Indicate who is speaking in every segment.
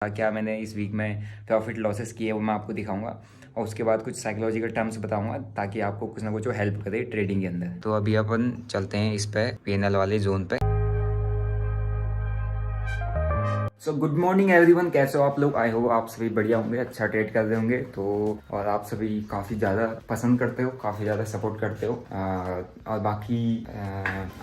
Speaker 1: क्या मैंने इस वीक में प्रॉफिट लॉसेस किए वो मैं आपको दिखाऊंगा और उसके बाद कुछ साइकोलॉजिकल टर्म्स बताऊंगा ताकि आपको कुछ ना कुछ हेल्प करे ट्रेडिंग के अंदर। तो अभी अपन चलते हैं इस पे पीएनएल वाले जोन पे। सो गुड मॉर्निंग एवरीवन, कैसे हो आप लोग? आई होप आप सभी बढ़िया होंगे, अच्छा ट्रेड कर रहे होंगे। तो और आप सभी काफ़ी ज़्यादा पसंद करते हो, काफ़ी ज़्यादा सपोर्ट करते हो। और बाकी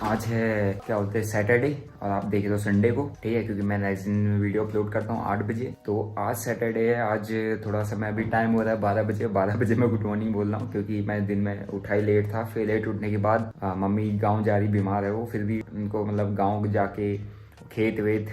Speaker 1: आज है क्या बोलते हैं सैटरडे और आप देख रहे हो संडे को, ठीक है, क्योंकि मैं नेक्स्ट दिन वीडियो अपलोड करता हूँ 8 बजे। तो आज सैटरडे है, आज थोड़ा सा मैं अभी टाइम हो रहा है 12 बजे। 12 बजे मैं गुड मॉर्निंग बोल रहा हूँ क्योंकि मैं दिन में उठा ही लेट था। फिर लेट उठने के बाद मम्मी गाँव जा रही, बीमार है वो, फिर भी उनको मतलब गाँव जाके खेत वेत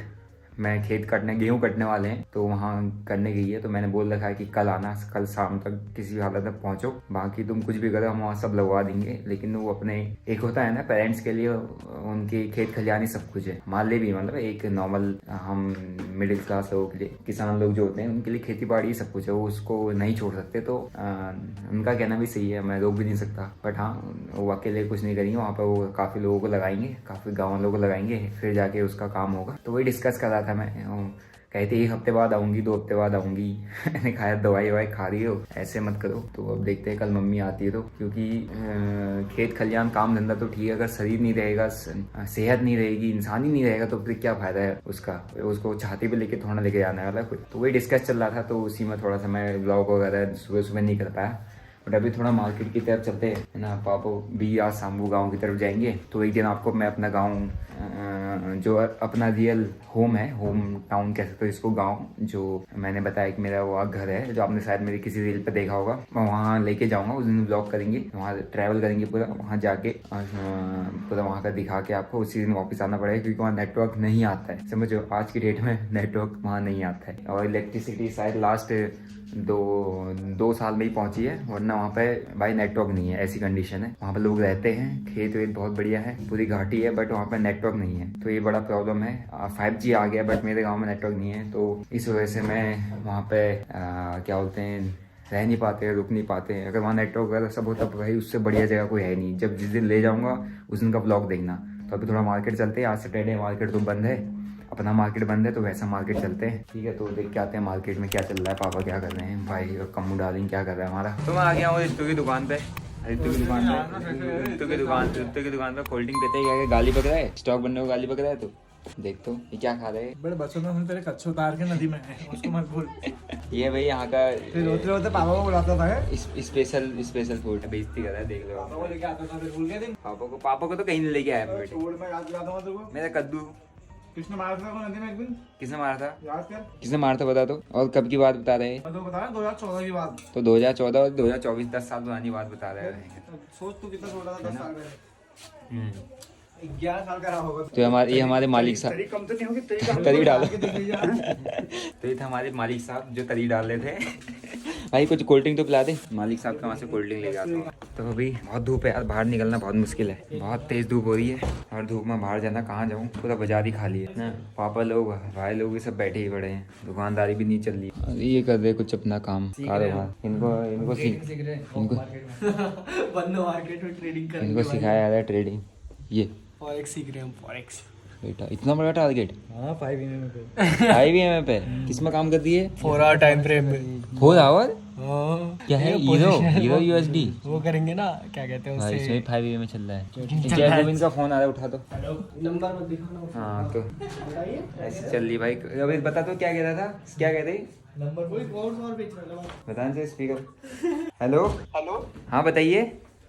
Speaker 1: मैं खेत कटने गेहूँ कटने वाले हैं तो वहाँ करने गई है। तो मैंने बोल रखा है कि कल आना, कल शाम तक किसी भी हालत में पहुँचो, बाकी तुम कुछ भी करो हम वहाँ सब लगवा देंगे। लेकिन वो अपने एक होता है ना पेरेंट्स के लिए उनके खेत खलियानी सब कुछ है, हमारे लिए भी मतलब एक नॉर्मल हम मिडिल क्लास लोगों के लिए, किसान लोग जो होते हैं उनके लिए खेती बाड़ी सब कुछ है, वो उसको नहीं छोड़ सकते। तो उनका कहना भी सही है, मैं रोक भी नहीं सकता। बट हाँ, वो अकेले कुछ नहीं करेंगे, वहाँ पर वो काफ़ी लोगों को लगाएंगे, काफ़ी गाँव वालों को लगाएंगे, फिर जाके उसका काम होगा। तो वही डिस्कस कर रहा था मैं। कहती 1 हफ्ते बाद आऊंगी, 2 हफ्ते बाद आऊंगी। मैंने कहा दवाई ववाई खा रही हो, ऐसे मत करो। तो अब देखते हैं कल मम्मी आती है तो, क्योंकि खेत खलियान काम धंधा तो ठीक है, अगर शरीर नहीं रहेगा, सेहत नहीं रहेगी, इंसान ही नहीं रहेगा तो फिर क्या फायदा है उसका? उसको छाती पे लेके थोड़ा लेके जाने वाला कोई। तो वही डिस्कस चल रहा था, तो उसी में थोड़ा सा मैं ब्लॉग वगैरह सुबह सुबह नहीं कर पाया। बट अभी थोड़ा मार्केट की तरफ चलते हैं ना, पापा भी आज शाम को गाँव की तरफ जाएंगे। तो एक दिन आपको मैं अपना गाँव, जो अपना रियल होम है, होम टाउन कह सकते हो इसको, गाँव जो मैंने बताया कि मेरा वहाँ घर है, जो आपने शायद मेरी किसी रील पे देखा होगा, मैं वहाँ लेके जाऊँगा। उस दिन ब्लॉग करेंगे, वहाँ ट्रैवल करेंगे पूरा, वहाँ जाके पूरा वहाँ का दिखा के आपको उसी दिन वापस आना पड़ेगा, क्योंकि वहाँ नेटवर्क नहीं आता है। समझो आज की डेट में नेटवर्क वहाँ नहीं आता है। और इलेक्ट्रिसिटी शायद लास्ट दो साल में ही पहुंची है, वरना वहाँ पे भाई नेटवर्क नहीं है, ऐसी कंडीशन है। वहाँ पे लोग रहते हैं, खेत वेत बहुत बढ़िया है, पूरी घाटी है, बट वहाँ पे नेटवर्क नहीं है। तो ये बड़ा प्रॉब्लम है। 5G आ गया बट मेरे गांव में नेटवर्क नहीं है, तो इस वजह से मैं वहाँ पे क्या बोलते हैं रह नहीं पाते, रुक नहीं पाते। अगर वहाँ नेटवर्क वगैरह सब होता तो भाई उससे बढ़िया जगह कोई है नहीं। जब जिस दिन ले जाऊँगा उस दिन का ब्लॉग देखना। तो अभी थोड़ा मार्केट चलते हैं, आज सैटरडे मार्केट तो बंद है, अपना मार्केट बंद है, तो वैसा मार्केट चलते हैं, ठीक है। तो देख के आते हैं मार्केट में क्या चल रहा है, पापा क्या कर रहे हैं, भाई कम्मू डार्लिंग क्या कर रहा है हमारा। तो मैं आ गया हूँ रितु की दुकान पे, रितु की दुकान पे कोल्ड ड्रिंक पीते ही गाली पक रहा है, स्टॉक बनने को गाली पक रहा है। तो देख तो ये क्या खा रहे हैं,
Speaker 2: बड़े बच्चों में तेरे कच्चे उतार के नदी में उसको मत भूल।
Speaker 1: ये भाई यहाँ का
Speaker 2: रोते रोते पापा को बुलाता था,
Speaker 1: स्पेशल फूड बेइज्जती कर रहा है, देख लो।
Speaker 2: पापा को लेके आता था फिर भूल गए दिन।
Speaker 1: पापा को तो कहीं नहीं लेके आया मैं बेटे।
Speaker 2: मैं याद दिलाता हूँ तेरे को,
Speaker 1: मेरा कद्दू
Speaker 2: किसने मारा था नदी में एक दिन?
Speaker 1: किसने मारा था?
Speaker 2: याद कर,
Speaker 1: किसने मारा था बता दो। और कब की बात बता रहे हैं?
Speaker 2: मैं तो बता रहा 2014 की बात।
Speaker 1: तो 2014 और 2024 10 साल पुरानी बात बता रहे हैं।
Speaker 2: सोच तू कितना छोटा था 10 साल में,
Speaker 1: 11
Speaker 2: 11 साल का रहा होगा।
Speaker 1: तो ये हमारे मालिक साहब
Speaker 2: कम तो नहीं होगी,
Speaker 1: तरी डालो। तो ये थे हमारे मालिक साहब जो तरी डाल रहे थे। भाई कुछ कोल्ड ड्रिंक तो पिला दे, मालिक साहब के वहाँ से कोल्ड ड्रिंक ले जाता हूँ। तो अभी बहुत धूप है यार, बाहर निकलना बहुत मुश्किल है, बहुत तेज धूप हो रही है। और धूप में बाहर जाना, कहाँ जाऊँ, पूरा बाजार ही खाली है ना। पापा लोग भाई लोग भी सब बैठे ही पड़े हैं, दुकानदारी भी नहीं चल रही। अरे ये कर रहे कुछ अपना काम कारोबार, इनको सिखाया जा रहा है ट्रेडिंग। ये
Speaker 2: फॉरेक्स सीख रहे हैं, फॉरेक्स
Speaker 1: बेटा इतना बड़ा टारगेट।
Speaker 2: हाँ 5 पे
Speaker 1: 5 पे किस में काम कर दिए?
Speaker 2: 4 आवर टाइम फ्रेम में।
Speaker 1: 4 आवर
Speaker 2: हाँ
Speaker 1: क्या है? हीरो यूएसडी
Speaker 2: वो करेंगे ना, क्या कहते हैं
Speaker 1: भाई,
Speaker 2: उससे।
Speaker 1: इसमें 5 में चल रहा है। जय गोविंद का फोन आ रहा है, उठा दो।
Speaker 2: नंबर मत दिखाना।
Speaker 1: हाँ तो ऐसे चल रही भाई। अभी बता तो क्या कह रहा था, क्या कह रही?
Speaker 2: नंबर कोई और बेच रहा है।
Speaker 1: बताने से स्पीकर। हेलो
Speaker 3: हेलो
Speaker 1: हाँ बताइए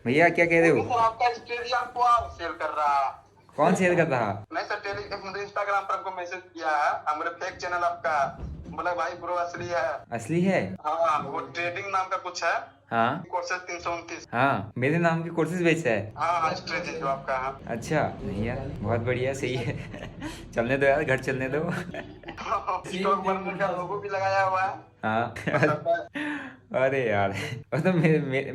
Speaker 1: भैया, क्या कह रहे हो?
Speaker 3: सर, आपका स्टेडियम को सेल कर रहा।
Speaker 1: कौन शेयर कर रहा?
Speaker 3: नहीं सर, इंस्टाग्राम पर हमको मैसेज किया है, हमारे फेक चैनल आपका, बोला भाई ब्रो असली है।
Speaker 1: असली है?
Speaker 3: हाँ, वो ट्रेडिंग नाम का कुछ है।
Speaker 1: हाँ
Speaker 3: कोर्सेज 329।
Speaker 1: हाँ मेरे नाम के कोर्सेज बेचता है।
Speaker 3: हाँ स्ट्रेज है जो आपका है।
Speaker 1: अच्छा नहीं यार, बहुत बढ़िया, सही है। चलने दो यार, घर चलने दो।
Speaker 3: स्टॉक बनने का लोगो भी लगाया हुआ है।
Speaker 1: हाँ अरे यार मतलब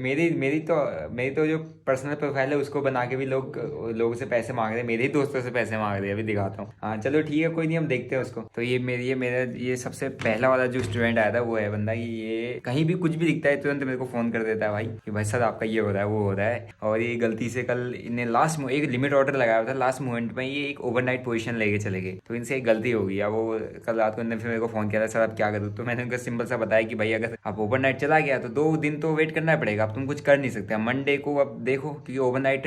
Speaker 1: मेरी तो जो पर्सनल प्रोफाइल है उसको बना के भी लोगों से पैसे मांग रहे हैं, मेरे ही दोस्तों से पैसे मांग रहे हैं। अभी दिखाता हूँ। हाँ चलो ठीक है, कोई नहीं, हम देखते हैं उसको। तो ये मेरा सबसे पहला वाला जो स्टूडेंट आया था वो है बंदा कि ये कहीं भी कुछ भी दिखता है तुरंत मेरे को फ़ोन कर देता है भाई कि भाई सर आपका ये हो रहा है वो हो रहा है। और ये गलती से कल इन्हें एक लिमिट ऑर्डर लगाया हुआ था, लास्ट मोमेंट में ये एक ओवरनाइट पोजीशन लेके चले गए, तो इनसे एक गलती हो गई। अब वो कल रात को इन्होंने फिर मेरे को फ़ोन किया था, सर आप क्या करूँ? तो मैंने उनको सिंपल सा बताया कि भाई अगर आप ओवरनाइट चला गया तो 2 दिन तो वेट करना पड़ेगा, अब तुम कुछ कर नहीं सकते। मंडे को अब देखो, क्योंकि ओवरनाइट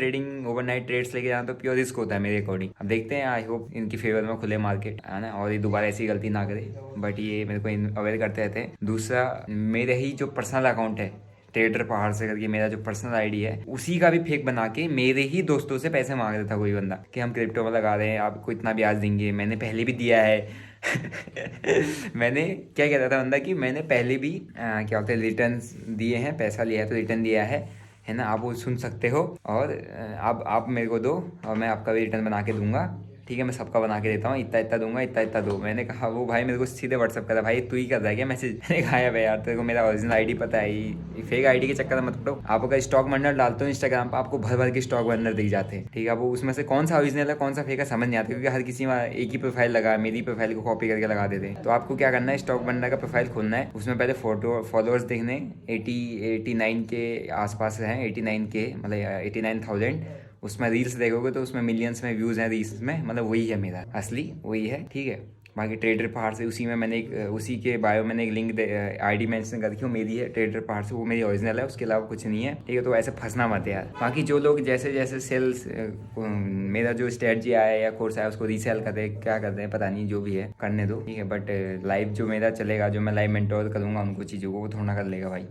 Speaker 1: ट्रेड्स लेके जाना तो प्योर रिस्क होता है मेरे अकॉर्डिंग। अब देखते हैं, आई होप इनकी फेवर में खुले मार्केट है ना, और ये दोबारा ऐसी गलती ना करे। बट ये मेरे को अवेयर करते रहते हैं। दूसरा, मेरे ही जो पर्सनल अकाउंट है ट्रेडर पहाड़ से करके, मेरा जो पर्सनल आईडी है उसी का भी फेक बना के मेरे ही दोस्तों से पैसे मांग रहा था कोई बंदा कि हम क्रिप्टो में लगा रहे हैं, आपको इतना ब्याज देंगे। मैंने पहले भी दिया है मैंने क्या कहता था बंदा कि मैंने पहले भी क्या बोलते हैं रिटर्न दिए हैं, पैसा लिया है तो रिटर्न दिया है ना, आप वो सुन सकते हो। और आप मेरे को दो और मैं आपका भी रिटर्न बना के दूंगा, ठीक है, मैं सबका बना के देता हूँ, इतना इतना दूंगा, इतना इतना दो। मैंने कहा, वो भाई मेरे को सीधे व्हाट्सअप करा, भाई तू ही कर रहा है क्या मैसेज? मैंने कहा यार तेरे को मेरा ओरिजिनल आईडी पता है, ये फेक आईडी के चक्कर में मत पड़ो। आप अगर स्टॉक बर्नर डालते हो इंस्टाग्राम पर, आपको भर भर के स्टॉक बर्नर दिख जाते हैं, ठीक है। वो उसमें से कौन सा ओरिजिनल है कौन सा फेक है समझ नहीं आता, क्योंकि हर किसी में एक ही प्रोफाइल लगा, मेरी प्रोफाइल को कॉपी करके लगा देते हैं। तो आपको क्या करना है, स्टॉक बर्नर का प्रोफाइल खोलना है, उसमें पहले फॉलोअर्स देखने 89 के आसपास हैं, 89 के मतलब 89,000। उसमें रील्स देखोगे तो उसमें मिलियंस में व्यूज़ हैं रील्स में, मतलब वही है मेरा असली, वही है, ठीक है। बाकी ट्रेडर पहाड़ से उसी में मैंने उसी के बायो मैंने एक लिंक आईडी मेंशन कर रखी, मेरी है ट्रेडर पहाड़ से, वो मेरी ओरिजिनल है, उसके अलावा कुछ नहीं है, ठीक है। तो ऐसे फंसना मत यार। बाकी जो लोग जैसे जैसे सेल्स मेरा जो स्ट्रेटजी आया या कोर्स आया उसको रीसेल कर दे, क्या करते हैं पता नहीं, जो भी है करने दो, ठीक है। बट लाइव जो मेरा चलेगा, जो मैं लाइव मेंटोर करूँगा उनको चीज़ों को, वो थोड़ा कर लेगा भाई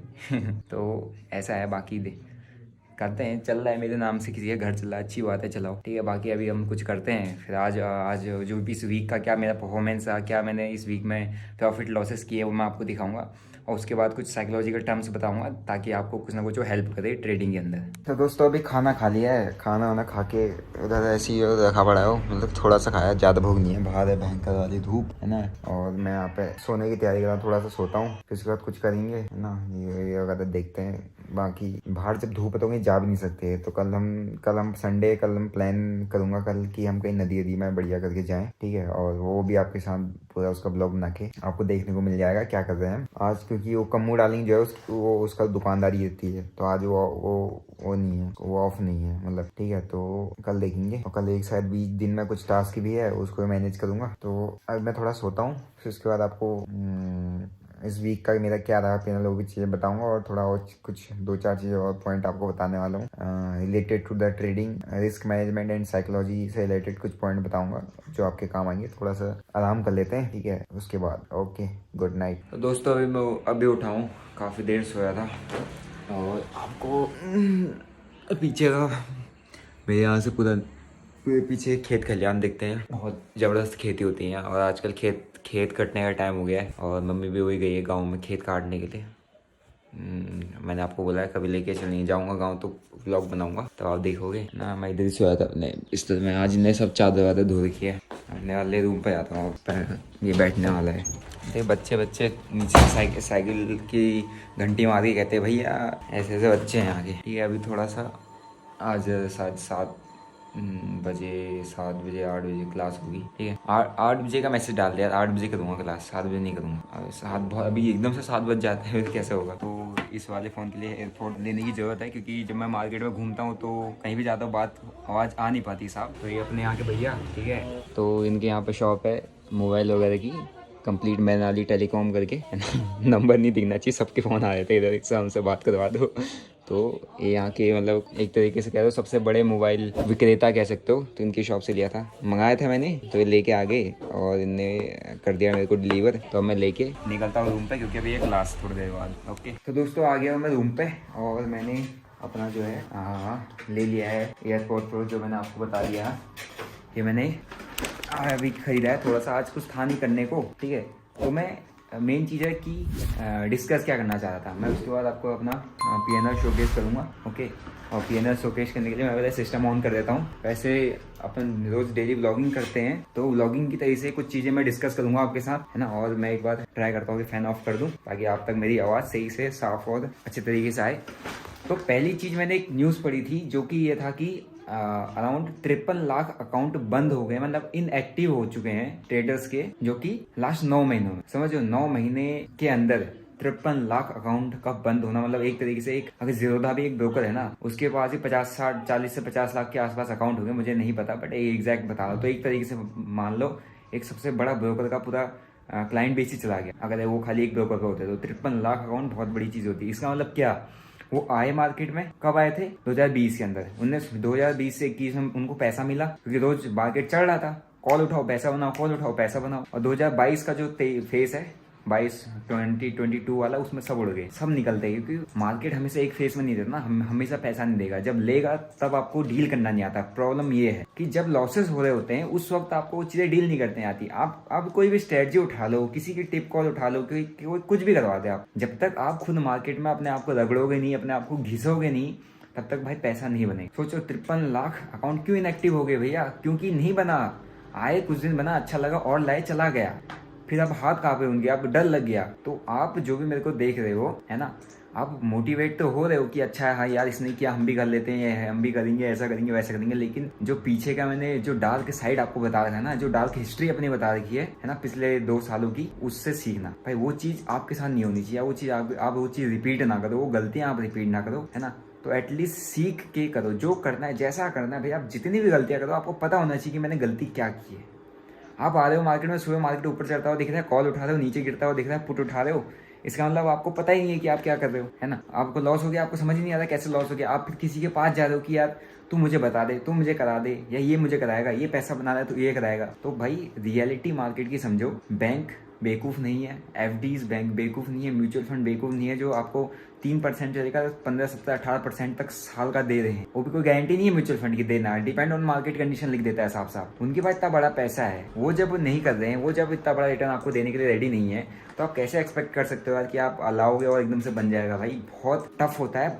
Speaker 1: तो ऐसा है। बाकी करते हैं, चल रहा है मेरे नाम से किसी का घर चल रहा है, अच्छी बात है, चलाओ, ठीक है। बाकी अभी हम कुछ करते हैं, फिर आज जो भी इस वीक का क्या मेरा परफॉर्मेंस रहा, क्या मैंने इस वीक में प्रॉफिट लॉसेस किए, वो मैं आपको दिखाऊंगा। और उसके बाद कुछ साइकोलॉजिकल टर्म्स बताऊंगा ताकि आपको कुछ ना कुछ हेल्प करे ट्रेडिंग के अंदर। तो दोस्तों अभी खाना खा लिया है, खाना वाना खा के उधर ऐसे ही रखा पड़ा हो, मतलब थोड़ा सा खाया, ज़्यादा भूख नहीं है, बाहर है भयंकर वाली धूप है ना। और मैं यहाँ पे सोने की तैयारी कर रहा हूँ, थोड़ा सा सोता हूँ, फिर उसके बाद कुछ करेंगे है ना, ये अगर देखते हैं। बाकी बाहर जब धूप है तो कहीं जा भी नहीं सकते, तो कल हम संडे, कल हम प्लान करूँगा कल कि हम कहीं नदी में बढ़िया करके जाएं, ठीक है। और वो भी आपके साथ पूरा उसका ब्लॉग बना के आपको देखने को मिल जाएगा क्या कर रहे हैं आज, क्योंकि वो कम्मू डालिंग जो है उसका दुकानदारी रहती है, तो आज वो नहीं है, वो ऑफ नहीं है मतलब, ठीक है। तो कल देखेंगे, और कल एक शायद बीच दिन में कुछ टास्क भी है, उसको मैनेज करूँगा। तो अब मैं थोड़ा सोता हूँ, फिर उसके बाद आपको इस वीक का मेरा क्या रहा पीना लोगों की चीज़ें बताऊंगा, और थोड़ा और कुछ 2-4 चीज़ें और पॉइंट आपको बताने वाला हूँ related to the trading, risk management and psychology से रिलेटेड कुछ पॉइंट बताऊंगा जो आपके काम आएंगे। थोड़ा सा आराम कर लेते हैं, ठीक है, उसके बाद ओके गुड नाइट। तो दोस्तों अभी मैं अभी उठा हूँ, काफ़ी देर सोया था, और आपको पीछे का मेरे यहाँ से पूरा पीछे खेत खलियान दिखते हैं, बहुत ज़बरदस्त खेती होती है। और आजकल खेत कटने का टाइम हो गया है, और मम्मी भी वही गई है गांव में खेत काटने के लिए। मैंने आपको बोला है कभी लेके चलने जाऊंगा गांव तो व्लॉग बनाऊंगा, तो आप देखोगे ना। मैं इधर से आया था अपने इस तरह में, आज इन्हें सब चादर वादर धो रखी है, अपने वाले रूम पे आता हूँ, ये बैठने वाला है। देख बच्चे नीचे साइकिल की घंटी मार के कहते हैं भैया, ऐसे ऐसे बच्चे हैं आगे, ठीक है। अभी थोड़ा सा आज 7 बजे 8 बजे क्लास होगी, ठीक है। 8 बजे का मैसेज डाल दिया, 8 बजे करूँगा क्लास, 7 बजे नहीं करूँगा। अभी एकदम से 7 बज जाते हैं, कैसे होगा। तो इस वाले फ़ोन के लिए एयरपोर्ट लेने की ज़रूरत है, क्योंकि जब मैं मार्केट में घूमता हूँ तो कहीं भी जाता हूँ आवाज़ आ नहीं पाती साहब। तो ये अपने यहाँ के भैया, ठीक है, तो इनके यहाँ पे शॉप है मोबाइल वगैरह की, कंप्लीट मैनाली टेलीकॉम करके नंबर नहीं दिखना चाहिए, सबके फ़ोन आ रहे थे इधर, से हमसे बात करवा दो। तो ये यहाँ के मतलब एक तरीके से कह दो सबसे बड़े मोबाइल विक्रेता कह सकते हो। तो इनकी शॉप से लिया था, मंगाया था मैंने, तो ये लेके आ गए और इनने कर दिया मेरे को डिलीवर। तो मैं लेके निकलता हूँ रूम पे, क्योंकि अभी एक क्लास थोड़ी देर बाद। ओके तो दोस्तों आ गया हूँ मैं रूम पे, और मैंने अपना जो है ले लिया है एयरपोर्ट प्रो, जो मैंने आपको बता दिया। ये मैंने अभी ख़रीदा है, थोड़ा सा आज कुछ था नहीं करने को, ठीक है। तो मैं मेन चीज़ है कि डिस्कस क्या करना चाह रहा था मैं, उसके बाद आपको अपना पीएनआर शोकेस करूँगा। ओके, और पीएनआर शोकेस करने के लिए मैं पहले सिस्टम ऑन कर देता हूँ। वैसे अपन रोज़ डेली व्लॉगिंग करते हैं, तो व्लॉगिंग की तरीके से कुछ चीज़ें मैं डिस्कस करूँगा आपके साथ, है ना। और मैं एक बार ट्राई करता हूँ कि फ़ैन ऑफ कर दूँ ताकि आप तक मेरी आवाज़ सही से साफ़ और अच्छे तरीके से आए। तो पहली चीज़ मैंने एक न्यूज़ पढ़ी थी जो कि ये था कि अराउंड 53 लाख अकाउंट बंद हो गए, मतलब इनएक्टिव हो चुके हैं ट्रेडर्स के, जो कि लास्ट 9 महीनों में, समझो 9 महीने के अंदर 53 लाख अकाउंट का बंद होना। मतलब एक तरीके से एक अगर जीरोधा भी एक ब्रोकर है ना, उसके पास ही 40 से 50 लाख के आसपास अकाउंट हो गए, मुझे नहीं पता बट एग्जैक्ट बता रहा हूँ। तो एक तरीके से मान लो एक सबसे बड़ा ब्रोकर का पूरा क्लाइंट बेस ही चला गया अगर वो खाली एक ब्रोकर का होता है। तो 53 लाख अकाउंट बहुत बड़ी चीज़ होती है। इसका मतलब क्या, वो आए मार्केट में कब आए थे 2020 के अंदर, 2020 से 21 में उनको पैसा मिला क्योंकि रोज मार्केट चढ़ रहा था, कॉल उठाओ पैसा बनाओ, कॉल उठाओ पैसा बनाओ। और 2022 का जो फेस है 2022 वाला, उसमें सब उड़ गए, सब निकलते हैं क्योंकि मार्केट हमेशा एक फेस में नहीं देता ना, हमेशा पैसा नहीं देगा। जब लेगा तब आपको डील करना नहीं आता। प्रॉब्लम ये है कि जब लॉसेस हो रहे होते हैं उस वक्त आपको वो चीज़ें डील नहीं करते आती। आप कोई भी स्ट्रेटजी उठा लो, किसी की टिप कॉल उठा लो, कोई कुछ भी करवा दे आप, जब तक आप खुद मार्केट में अपने आप को रगड़ोगे नहीं, अपने आप को घिसोगे नहीं, तब तक भाई पैसा नहीं बनेगा। सोचो 53 लाख अकाउंट क्यों इनएक्टिव हो गए भैया, क्योंकि नहीं बना। आए कुछ दिन बना, अच्छा लगा और लाए, चला गया, फिर आप हाथ कांपे उनके, आप डर लग गया। तो आप जो भी मेरे को देख रहे हो, है ना, आप मोटिवेट तो हो रहे हो कि अच्छा है, हाँ यार इसने किया, हम भी कर लेते हैं, हम भी करेंगे, ऐसा करेंगे वैसा करेंगे। लेकिन जो पीछे का मैंने जो डार्क साइड आपको बता रखा है ना, जो डार्क हिस्ट्री अपनी बता रखी है ना, पिछले 2 सालों की, उससे सीखना भाई। वो चीज़ आपके साथ नहीं होनी चाहिए, वो चीज़ आप वो चीज़ रिपीट ना करो, वो गलतियाँ आप रिपीट ना करो, है ना। तो एटलीस्ट सीख के करो, जो करना है जैसा करना है भाई। आप जितनी भी गलतियाँ करो, आपको पता होना चाहिए कि मैंने गलती क्या की है। आप आ रहे हो मार्केट में, सुबह मार्केट ऊपर चढ़ता हुआ दिख रहा है, कॉल उठा रहे हो, नीचे गिरता हुआ दिख रहा है, पुट उठा रहे हो, इसका मतलब आपको पता ही नहीं है कि आप क्या कर रहे हो, है ना। आपको लॉस हो गया, आपको समझ ही नहीं आता कैसे लॉस हो गया। आप फिर किसी के पास जा रहे हो कि यार तू मुझे बता दे, तू मुझे करा दे, या ये मुझे कराएगा, ये पैसा बनाना है तो ये कराएगा। तो भाई रियलिटी मार्केट की समझो। बैंक बेवकूफ़ नहीं है, एफडीज बैंक बेवकूफ़ नहीं है, म्यूचुअल फंड बेवकूफ़ नहीं है जो आपको 3% से लेकर 15, 17, 18% तक साल का दे रहे हैं। वो भी कोई गारंटी नहीं है म्यूचुअल फंड की देना, डिपेंड ऑन मार्केट कंडीशन लिख देता है साफ साफ। उनके पास इतना बड़ा पैसा है, वो जब नहीं कर रहे हैं, वो जब इतना बड़ा रिटर्न आपको देने के लिए रेडी नहीं है, तो आप कैसे एक्सपेक्ट कर सकते हो यार कि आप अलाओगे और एकदम से बन जाएगा। भाई बहुत टफ होता है,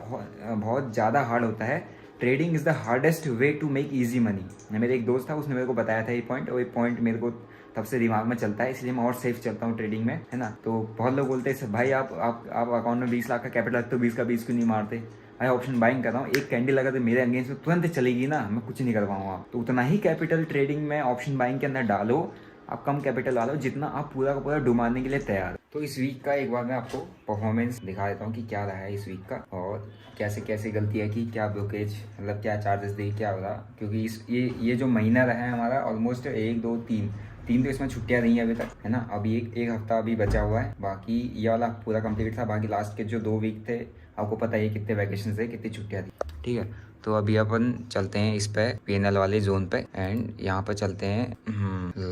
Speaker 1: बहुत ज़्यादा हार्ड होता है। Trading is the hardest way to make easy money. मेरे एक दोस्त था, उसने मेरे को बताया था ये पॉइंट, और ये पॉइंट मेरे को तब से दिमाग में चलता है, इसलिए मैं और सेफ चलता हूँ ट्रेडिंग में, है ना। तो बहुत लोग बोलते हैं भाई आप अकाउंट में 20 लाख का कैपिटल रखते हो, 20 का 20 क्यों नहीं मारते। भाई ऑप्शन बाइंग कर रहा हूँ, एक कैंडल अगर मेरे अगेंस्ट में तुरंत चलेगी ना, मैं कुछ नहीं कर पाऊंगा। तो उतना ही कैपिटल ट्रेडिंग में ऑप्शन बाइंग के अंदर डालो, आप कम कैपिटल डालो जितना आप पूरा का पूरा डुबाने के लिए तैयार। तो इस वीक का एक बार मैं आपको परफॉर्मेंस दिखा देता हूँ कि क्या रहा है इस वीक का, और कैसे कैसे गलती है कि क्या ब्रोकेज, मतलब क्या चार्जेस दे, क्या हो रहा। क्योंकि ये जो महीना रहा है हमारा, ऑलमोस्ट 1, 2, 3 तो इसमें छुट्टियां नहीं है अभी तक, है ना। अभी एक हफ्ता अभी बचा हुआ है, बाकी ये वाला पूरा कंप्लीट था। बाकी लास्ट के जो 2 वीक थे, आपको पता है कितने वैकेशन थे, कितनी छुट्टियां थी, ठीक है। तो अभी अपन चलते हैं इस पे पीएनएल वाले जोन पे, एंड यहाँ पर चलते हैं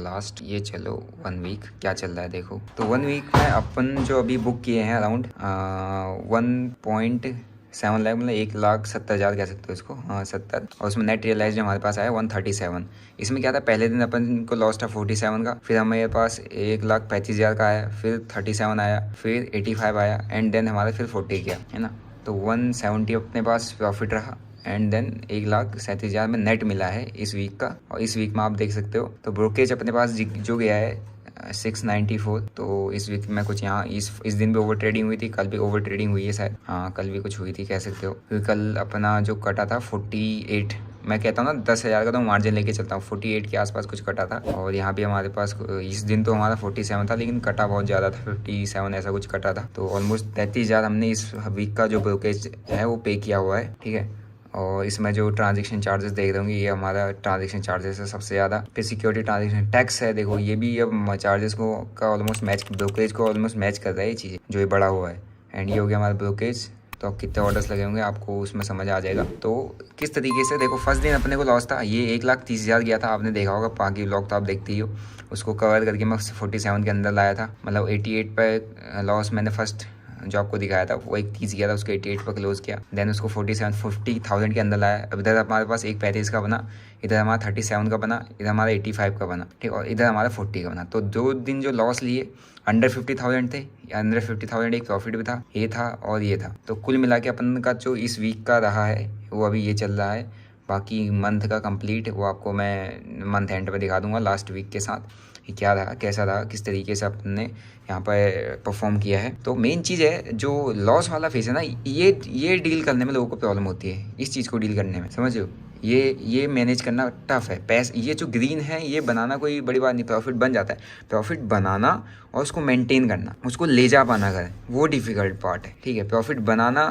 Speaker 1: लास्ट, ये चलो 1 वीक क्या चल रहा है देखो। तो 1 वीक में अपन जो अभी बुक किए हैं अराउंड 1.7 लाख, मतलब 1,70,000 कह सकते हो इसको, हाँ 70। और उसमें नेट रियलाइज हमारे पास आया 137। इसमें क्या था, पहले दिन अपन को लॉस था 47 का, फिर हमारे पास 1,35,000 का आया, फिर 37 आया, फिर 85 आया, एंड देन हमारा फिर 40 गया, है ना। तो 170 अपने पास प्रॉफिट रहा, एंड देन 1,37,000 में नेट मिला है इस वीक का। और इस वीक में आप देख सकते हो तो ब्रोकेज अपने पास जो गया है 694। तो इस वीक में कुछ यहाँ इस दिन भी ओवर ट्रेडिंग हुई थी, कल भी ओवर ट्रेडिंग हुई है शायद, हाँ कल भी कुछ हुई थी कह सकते हो। फिर कल अपना जो कटा था 48, मैं कहता हूँ ना 10,000 का तो मार्जिन लेके चलता हूँ, 48 के आसपास कुछ कटा था। और यहाँ भी हमारे पास इस दिन तो हमारा 47 था, लेकिन कटा बहुत ज़्यादा था, 57 ऐसा कुछ कटा था। तो ऑलमोस्ट 33,000 हमने इस वीक का जो ब्रोकेज है वो पे किया हुआ है, ठीक है। और इसमें जो ट्रांजैक्शन चार्जेस देख रहे होंगे, ये हमारा ट्रांजैक्शन चार्जेस है सबसे ज़्यादा। फिर सिक्योरिटी ट्रांजैक्शन टैक्स है, देखो ये भी अब चार्जेस को का ऑलमोस्ट मैच, ब्रोकरेज को ऑलमोस्ट मैच कर रहा है ये चीज़, जो ये बड़ा हुआ है। एंड ये हो गया हमारा ब्रोकरेज। तो अब कितने ऑर्डर्स लगे होंगे आपको उसमें समझ आ जाएगा। तो किस तरीके से देखो, फर्स्ट दिन अपने को लॉस था, ये 1,30,000 गया था, आपने देखा होगा, बाकी व्लॉग तो आप देखते ही हो। उसको कवर करके मैं 47 के अंदर लाया था, मतलब 88 पे लॉस मैंने फर्स्ट जो आपको दिखाया था वो एक 30 गया था, उसके 88 पर क्लोज किया, देन उसको 47-50,000 के अंदर लाया। अब इधर हमारे पास एक 35 का बना, इधर हमारा 37 का बना, इधर हमारा 85 का बना, ठीक, और इधर हमारा 40 का बना। तो 2 दिन जो लॉस लिए अंडर 50,000 थे, अंडर 50,000 एक प्रॉफिट भी था, ये था और ये था। तो कुल मिला के अपन का जो इस वीक का रहा है वो अभी ये चल रहा है। बाकी मंथ का कंप्लीट वो आपको मैं मंथ एंड पे दिखा दूंगा लास्ट वीक के साथ कि क्या रहा, कैसा रहा, किस तरीके से अपन ने यहाँ पर परफॉर्म किया है। तो मेन चीज़ है जो लॉस वाला फेस है ना, ये डील करने में लोगों को प्रॉब्लम होती है, इस चीज़ को डील करने में, समझ रहे हो। ये मैनेज करना टफ है। ये जो ग्रीन है ये बनाना कोई बड़ी बात नहीं, प्रॉफिट बन जाता है। प्रॉफिट बनाना और उसको मेंटेन करना, उसको ले जा पाना करें, वो डिफ़िकल्ट पार्ट है, ठीक है। प्रॉफिट बनाना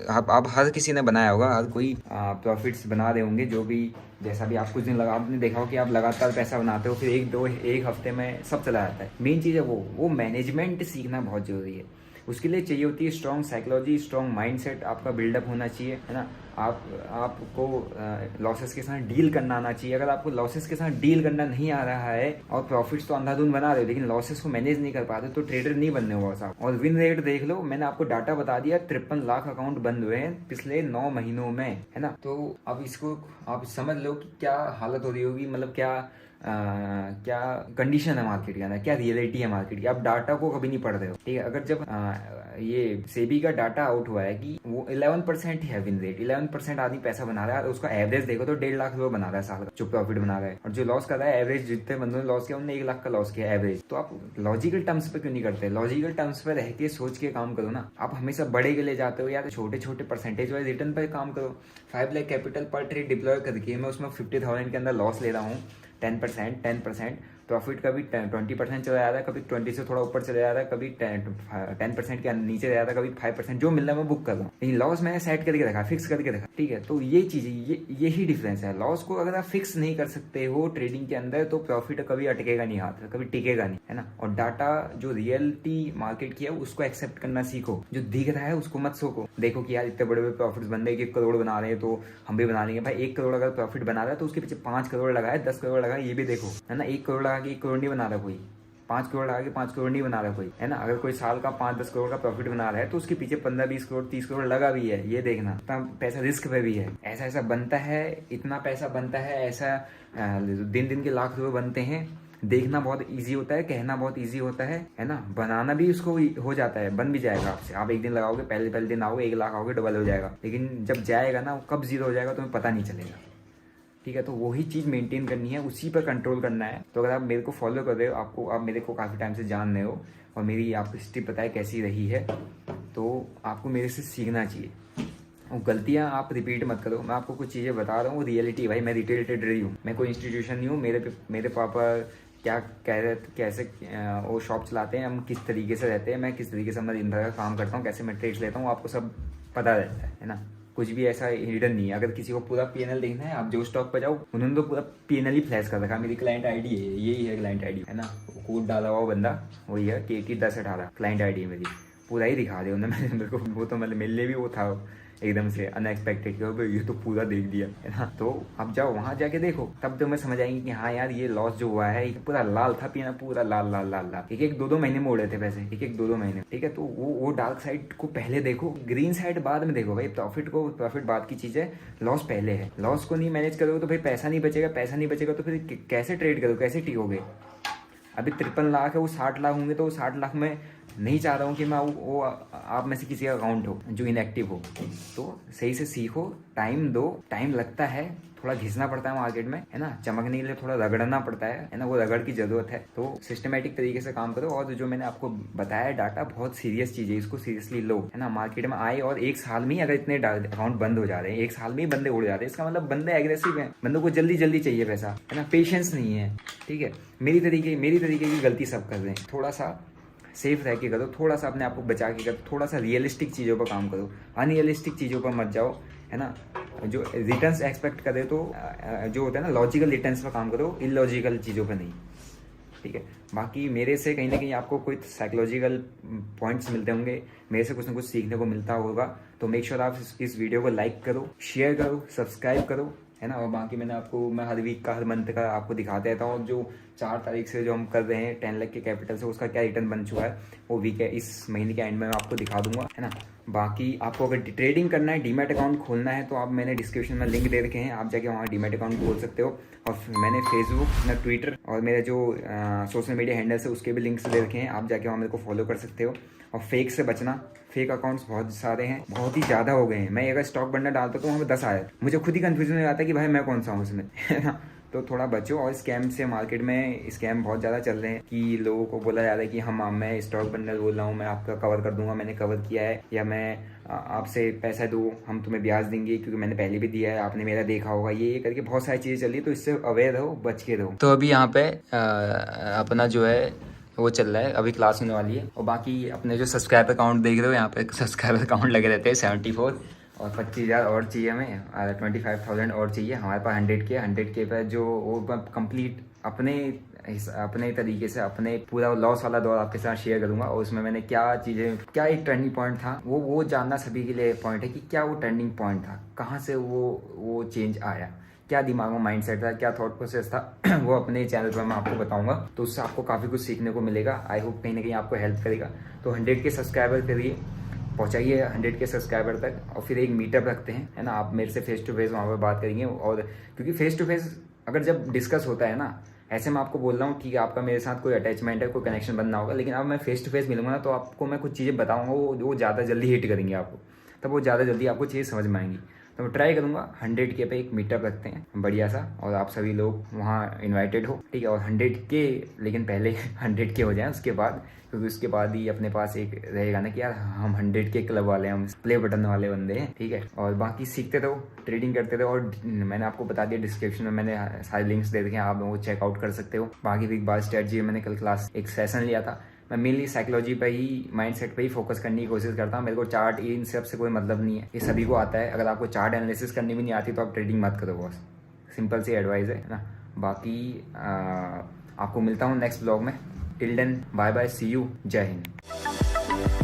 Speaker 1: अब हर किसी ने बनाया होगा, हर कोई प्रॉफिट्स बना रहे होंगे, जो भी जैसा भी आप कुछ दिन आपने देखा हो कि आप लगातार पैसा बनाते हो, फिर एक हफ्ते में सब चला जाता है। मेन चीज़ है वो मैनेजमेंट सीखना बहुत ज़रूरी है। उसके लिए चाहिए होती है स्ट्रॉन्ग साइकोलॉजी, स्ट्रॉन्ग माइंडसेट आपका बिल्डअप होना चाहिए, है ना। आपको लॉसेस के साथ डील करना आना चाहिए। अगर आपको लॉसेस के साथ डील करना नहीं आ रहा है और प्रॉफिट्स तो अंधाधुंध बना रहे हो लेकिन लॉसेस को मैनेज नहीं कर पाते तो ट्रेडर नहीं बनने हुआ साहब। और विन रेट देख लो, मैंने आपको डाटा बता दिया, 53 लाख अकाउंट बंद हुए हैं पिछले 9 महीनों में, है ना। तो अब इसको आप समझ लो कि क्या हालत हो रही होगी, मतलब क्या कंडीशन है मार्केट के अंदर, क्या रियलिटी है मार्केट की। आप डाटा को कभी नहीं पढ़ रहे हो, ठीक है। अगर जब ये सेबी का डाटा आउट हुआ है कि वो 11% ही है विन रेट, 11% आदमी पैसा बना रहा है, उसका एवरेज देखो तो 1.5 लाख रुपए बना रहा है साल का, जो प्रॉफिट बना रहा है। और जो लॉस कर रहा है एवरेज, जितने बंदों ने लॉस किया उन्होंने 1 लाख का लॉस किया एवरेज। तो आप लॉजिकल टर्म्स पे क्यों नहीं करते? लॉजिकल टर्म्स पे रह के सोच के काम करो ना। आप हमेशा बड़े के लिए जाते हो या तो छोटे छोटे परसेंटेज वाइज रिटर्न पर काम करो। 5 लाख कैपिटल पर ट्रेड डिप्लॉय करके मैं उसमें 50,000 के अंदर लॉस ले रहा हूँ, 10% प्रॉफिट, कभी 20% चला जाता है, कभी 20 से थोड़ा ऊपर चला जाता है, कभी 10% के नीचे जाता है, कभी 5%, जो मिल रहा है मैं बुक कर रहा हूँ। लेकिन लॉस मैंने सेट करके रखा, फिक्स करके रखा, ठीक है। तो ये चीज़ यही डिफरेंस है। लॉस को अगर आप फिक्स नहीं कर सकते हो ट्रेडिंग के अंदर तो प्रॉफिट कभी अटकेगा नहीं, हाथ कभी टिकेगा नहीं, है ना। और डाटा जो रियलिटी मार्केट की है उसको एक्सेप्ट करना सीखो, जो दिख रहा है उसको मत सोको। देखो कि यार इतने बड़े बड़े प्रॉफिट्स बन रहे, 1 करोड़ बना रहे हैं तो हम भी बना लेंगे। भाई 1 करोड़ अगर प्रॉफिट बना रहा है तो उसके पीछे 5 करोड़ लगाए, 10 करोड़ लगाए, ये भी देखो, है ना। 1 करोड़ लगा के 1 करोड़ नहीं बना रहा कोई, 5 करोड़ लगा के 5 करोड़ नहीं बना रहा कोई, है ना। अगर कोई साल का 5-10 करोड़ का प्रॉफिट बना रहा है तो उसके पीछे 15-20 करोड़ 30 करोड़ लगा भी है, ये देखना। इतना पैसा रिस्क पे भी है, ऐसा बनता है, इतना पैसा बनता है, ऐसा दिन के लाख रुपए बनते हैं। देखना बहुत इजी होता है, कहना बहुत इजी होता है ना। बनाना भी उसको हो जाता है, बन भी जाएगा आपसे। आप एक दिन लगाओगे, पहले दिन आओगे 1 लाख आओगे, डबल हो जाएगा। लेकिन जब जाएगा ना, कब जीरो हो जाएगा तुम्हें पता नहीं चलेगा, ठीक है। तो वही चीज़ मेंटेन करनी है, उसी पर कंट्रोल करना है। तो अगर आप मेरे को फॉलो कर रहे हो, आप मेरे को काफ़ी टाइम से जान रहे हो और मेरी आपको हिस्ट्री पता है कैसी रही है, तो आपको मेरे से सीखना चाहिए। और गलतियाँ आप रिपीट मत करो। मैं आपको कुछ चीज़ें बता रहा हूँ, रियलिटी। भाई मैं रिटेल ट्रेडर ही हूँ, मैं कोई इंस्टीट्यूशन नहीं हूँ। मेरे पापा क्या कह रहे थे, कैसे वो शॉप चलाते हैं, हम किस तरीके से रहते हैं, मैं किस तरीके से मैं दिन भर का काम करता हूँ, कैसे मैं ट्रेड्स लेता हूँ, आपको सब पता रहता है ना। कुछ भी ऐसा हिडन नहीं है। अगर किसी को पूरा पीएनएल देखना है, आप जो स्टॉक पर जाओ, उन्होंने तो पूरा पीएनएल ही फ्लैश कर रखा। मेरी क्लाइंट आईडी है, यही है क्लाइंट आईडी, है ना। कोड डाला हुआ बंदा वही है, KT1018 क्लाइंट आईडी है मेरी। पूरा ही दिखा दिया उन्होंने मेरे को। वो तो मतलब मेरे लिए भी वो था एकदम से अनएक्सपेक्टेड, ये तो पूरा देख दिया, है ना। तो अब जाओ वहाँ जाके देखो, तब तो मैं समझ आएंगे कि हाँ यार ये लॉस जो हुआ है पूरा लाल था, पीना पूरा लाल लाल लाल लाल। एक 2-2 महीने में उड़े थे पैसे, एक 2-2 महीने, ठीक है। तो वो डार्क साइड को पहले देखो, ग्रीन साइड बाद में देखो। भाई प्रॉफिट बाद की चीज़ है, लॉस पहले है। लॉस को नहीं मैनेज करोगे तो भाई पैसा नहीं बचेगा तो फिर कैसे ट्रेड करोगे, कैसे टिकोगे। अभी 53 लाख है, वो 60 लाख होंगे, तो वो 60 लाख में नहीं चाह रहा हूँ कि मैं वो आप में से किसी का अकाउंट हो जो इनएक्टिव हो। तो सही से सीखो, टाइम दो। टाइम लगता है, थोड़ा घिसना पड़ता है मार्केट में, है ना। चमकने के लिए थोड़ा रगड़ना पड़ता है ना। वो रगड़ की जरूरत है। तो सिस्टमेटिक तरीके से काम करो। और जो मैंने आपको बताया डाटा बहुत सीरियस चीज़ है, इसको सीरियसली लो, है ना। मार्केट में आए और 1 साल में ही अगर इतने अकाउंट बंद हो जा रहे हैं, 1 साल में ही बंदे उड़ जाते हैं, इसका मतलब बंदे एग्रेसिव हैं, बंदों को जल्दी चाहिए पैसा, है ना। पेशेंस नहीं है, ठीक है। मेरी तरीके की गलती सब कर रहे हैं। थोड़ा सा सेफ रह के करो, थोड़ा सा अपने आप को बचा के करो, थोड़ा सा रियलिस्टिक चीज़ों पर काम करो, अनरियलिस्टिक चीज़ों पर मत जाओ, है ना। जो रिटर्न्स एक्सपेक्ट करे तो जो होता है ना लॉजिकल रिटर्न्स पर काम करो, इलॉजिकल चीज़ों पर नहीं, ठीक है। बाकी मेरे से कहीं ना कहीं आपको कोई साइकोलॉजिकल पॉइंट्स मिलते होंगे, मेरे से कुछ ना कुछ सीखने को मिलता होगा। तो मेक श्योर आप इस वीडियो को लाइक करो, शेयर करो, सब्सक्राइब करो, है ना। और बाकी मैं हर वीक का हर मंथ का आपको दिखाते रहता हूँ। जो 4 तारीख से जो हम कर रहे हैं 10 लाख के कैपिटल से, उसका क्या रिटर्न बन चुका है वो वीक है, इस महीने के एंड में मैं आपको दिखा दूंगा, है ना। बाकी आपको अगर ट्रेडिंग करना है, डीमैट अकाउंट खोलना है, तो आप मैंने डिस्क्रिप्शन में लिंक दे रखे हैं, आप जाके वहाँ डीमैट अकाउंट खोल सकते हो। और मैंने फेसबुक, अपना ट्विटर और मेरे जो सोशल मीडिया हैंडल्स है उसके भी लिंक्स दे रखे हैं, आप जाके वहाँ मेरे को फॉलो कर सकते हो। और फेक से बचना, फेक अकाउंट्स बहुत सारे हैं, बहुत ही ज़्यादा हो गए हैं। मैं अगर स्टॉक बंडल डालता तो वहाँ पर 10 आया, मुझे खुद ही कन्फ्यूजन हो जाता है कि भाई मैं कौन सा हूँ उसमें, है ना। तो थोड़ा बचो। और स्कैम से, मार्केट में स्कैम बहुत ज़्यादा चल रहे हैं कि लोगों को बोला जा रहा है कि मैं स्टॉक बंडल बोल रहा हूँ, मैं आपका कवर कर दूंगा, मैंने कवर किया है, या मैं आपसे पैसा दूँ, हम तुम्हें ब्याज देंगे क्योंकि मैंने पहले भी दिया है, आपने मेरा देखा होगा, ये करके बहुत सारी चीज़ें चल रही है। तो इससे अवेयर रहो, बच के रहो। तो अभी यहाँ पे अपना जो है वो चल रहा है, अभी क्लास होने वाली है। और बाकी अपने जो सब्सक्राइबर अकाउंट देख रहे हो, यहाँ पे सब्सक्राइबर अकाउंट लगे रहते हैं 74, और 25,000 और चाहिए हमें, 25,000 और चाहिए हमारे पास। 100K पर जो वो कंप्लीट अपने तरीके से अपने पूरा लॉस वाला दौर आपके साथ शेयर करूंगा। और उसमें मैंने क्या चीज़ें, क्या एक टर्निंग पॉइंट था, वो जानना सभी के लिए पॉइंट है कि क्या वो टर्निंग पॉइंट था, कहाँ से वो चेंज आया, क्या दिमाग में माइंडसेट था, क्या थॉट प्रोसेस था वो अपने चैनल पर मैं आपको बताऊंगा। तो उससे आपको काफ़ी कुछ सीखने को मिलेगा। आई होप कहीं ना कहीं आपको हेल्प करेगा। तो 100K सब्सक्राइबर करिए, पहुंचाइए 100K सब्सक्राइबर तक, और फिर एक मीटअप रखते हैं, है ना। आप मेरे से फेस टू फेस वहाँ पर बात करेंगे। और क्योंकि फेस टू फेस अगर जब डिस्कस होता है ना, ऐसे मैं आपको बोल रहा हूँ ठीक है, आपका मेरे साथ कोई अटैचमेंट है, कोई कनेक्शन बनना होगा, लेकिन अब मैं फेस टू फेस मिलूंगा ना, तो आपको मैं कुछ चीज़ें बताऊँगा, वो ज़्यादा जल्दी हिट करेंगे आपको, तब वो ज़्यादा जल्दी आपको चीज़ समझ में आएंगी। तो मैं ट्राई करूँगा 100K पे एक मीटअप रखते हैं बढ़िया सा, और आप सभी लोग वहाँ इनवाइटेड हो, ठीक है। और 100K, लेकिन पहले 100K हो जाए उसके बाद, क्योंकि उसके बाद ही अपने पास एक रहेगा ना कि यार हम 100K क्लब वाले हैं, हम प्ले बटन वाले बंदे हैं, ठीक है। और बाकी सीखते रहो, ट्रेडिंग करते रहो। और मैंने आपको बता दिया डिस्क्रिप्शन में मैंने सारे लिंक्स दे रखे हैं, आप वो चेकआउट कर सकते हो। बाकी बिग बार स्ट्रेटजी मैंने कल क्लास एक सेशन लिया था। मैं मेनली साइकोलॉजी पे ही, माइंडसेट पे ही फोकस करने की कोशिश करता हूँ। मेरे को चार्ट, इन सब से कोई मतलब नहीं है, ये सभी को आता है। अगर आपको चार्ट एनालिसिस करनी भी नहीं आती तो आप ट्रेडिंग मत करो, बस सिंपल सी एडवाइस है ना। बाकी आपको मिलता हूँ नेक्स्ट ब्लॉग में। Till then bye bye, see you, Jai Hind.